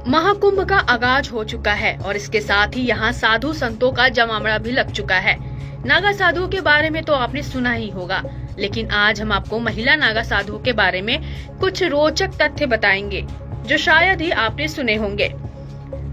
महाकुंभ का आगाज हो चुका है और इसके साथ ही यहाँ साधु संतों का जमावड़ा भी लग चुका है। नागा साधुओं के बारे में तो आपने सुना ही होगा, लेकिन आज हम आपको महिला नागा साधुओं के बारे में कुछ रोचक तथ्य बताएंगे जो शायद ही आपने सुने होंगे।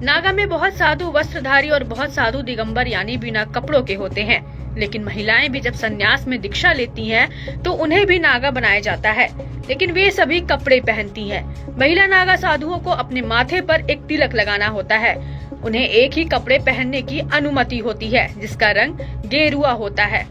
नागा में बहुत साधु वस्त्रधारी और बहुत साधु दिगंबर यानी बिना कपड़ों के होते हैं, लेकिन महिलाएं भी जब संन्यास में दीक्षा लेती हैं तो उन्हें भी नागा बनाया जाता है, लेकिन वे सभी कपड़े पहनती हैं। महिला नागा साधुओं को अपने माथे पर एक तिलक लगाना होता है। उन्हें एक ही कपड़े पहनने की अनुमति होती है जिसका रंग गेरुआ होता है।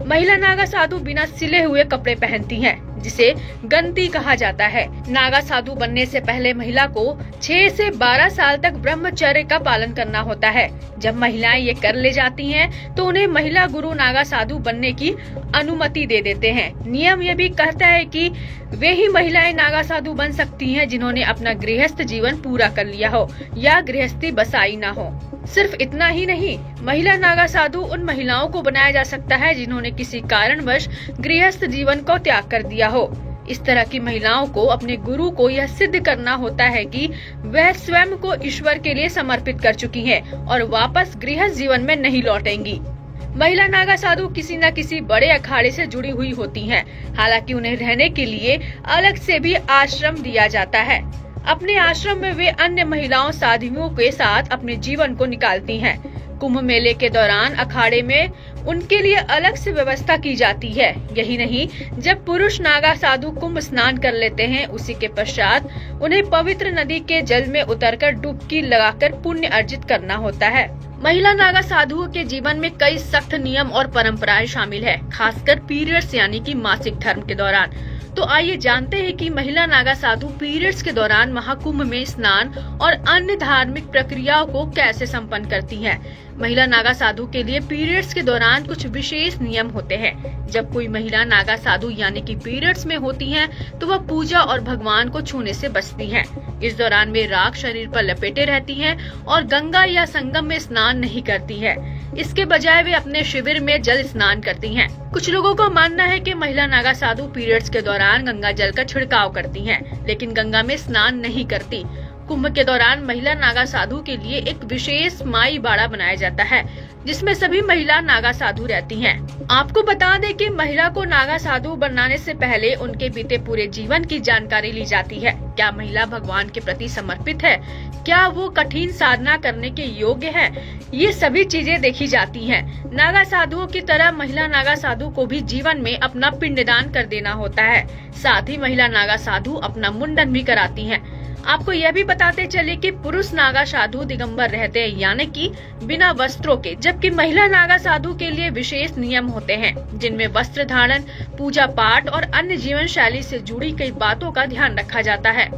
महिला नागा साधु बिना सिले हुए कपड़े पहनती हैं, जिसे गंती कहा जाता है। नागा साधु बनने से पहले महिला को 6 से 12 साल तक ब्रह्मचर्य का पालन करना होता है। जब महिलाएं ये कर ले जाती हैं, तो उन्हें महिला गुरु नागा साधु बनने की अनुमति दे देते हैं। नियम ये भी कहता है कि वे ही महिलाएं नागा साधु बन सकती हैं जिन्होंने अपना गृहस्थ जीवन पूरा कर लिया हो या गृहस्थी बसाई न हो। सिर्फ इतना ही नहीं, महिला नागा साधु उन महिलाओं को बनाया जा सकता है जिन्होंने किसी कारणवश गृहस्थ जीवन को त्याग कर दिया हो। इस तरह की महिलाओं को अपने गुरु को यह सिद्ध करना होता है कि वह स्वयं को ईश्वर के लिए समर्पित कर चुकी हैं और वापस गृहस्थ जीवन में नहीं लौटेंगी। महिला नागा साधु किसी न किसी बड़े अखाड़े से जुड़ी हुई होती हैं। हालांकि उन्हें रहने के लिए अलग से भी आश्रम दिया जाता है। अपने आश्रम में वे अन्य महिलाओं साधुओं के साथ अपने जीवन को निकालती हैं। कुंभ मेले के दौरान अखाड़े में उनके लिए अलग से व्यवस्था की जाती है। यही नहीं, जब पुरुष नागा साधु कुंभ स्नान कर लेते हैं, उसी के पश्चात उन्हें पवित्र नदी के जल में उतरकर डुबकी लगाकर पुण्य अर्जित करना होता है। महिला नागा साधुओं के जीवन में कई सख्त नियम और परंपराएं शामिल है, खासकर पीरियड्स यानी कि मासिक धर्म के दौरान। तो आइए जानते हैं कि महिला नागा साधु पीरियड्स के दौरान महाकुंभ में स्नान और अन्य धार्मिक प्रक्रियाओं को कैसे संपन्न करती हैं। महिला नागा साधु के लिए पीरियड्स के दौरान कुछ विशेष नियम होते हैं। जब कोई महिला नागा साधु यानी कि पीरियड्स में होती हैं, तो वह पूजा और भगवान को छूने से बचती हैं। इस दौरान वे राख शरीर पर लपेटे रहती हैं और गंगा या संगम में स्नान नहीं करती है। इसके बजाय वे अपने शिविर में जल स्नान करती हैं। कुछ लोगों का मानना है कि महिला नागा साधु पीरियड्स के दौरान गंगा जल का छिड़काव करती हैं, लेकिन गंगा में स्नान नहीं करती। कुंभ के दौरान महिला नागा साधु के लिए एक विशेष माई बाड़ा बनाया जाता है, जिसमें सभी महिला नागा साधु रहती हैं। आपको बता दें कि महिला को नागा साधु बनाने से पहले उनके बीते पूरे जीवन की जानकारी ली जाती है। क्या महिला भगवान के प्रति समर्पित है? क्या वो कठिन साधना करने के योग्य है? ये सभी चीजें देखी जाती हैं। नागा साधुओं की तरह महिला नागा साधु को भी जीवन में अपना पिंडदान कर देना होता है। साथ ही महिला नागा साधु अपना मुंडन भी कराती हैं। आपको यह भी बताते चले कि पुरुष नागा साधु दिगंबर रहते हैं, यानी कि बिना वस्त्रों के, जबकि महिला नागा साधु के लिए विशेष नियम होते हैं, जिनमें वस्त्र धारण, पूजा पाठ और अन्य जीवन शैली से जुड़ी कई बातों का ध्यान रखा जाता है।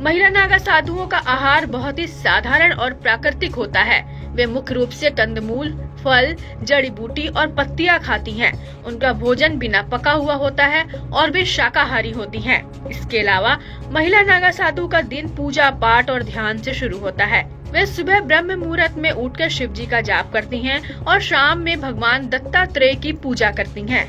महिला नागा साधुओं का आहार बहुत ही साधारण और प्राकृतिक होता है। वे मुख्य रूप से कंदमूल, फल, जड़ी बूटी और पत्तियां खाती हैं। उनका भोजन बिना पका हुआ होता है और वे शाकाहारी होती हैं। इसके अलावा महिला नागा साधु का दिन पूजा पाठ और ध्यान से शुरू होता है। वे सुबह ब्रह्म मुहूर्त में उठकर शिव जी का जाप करती हैं और शाम में भगवान दत्तात्रेय की पूजा करती हैं।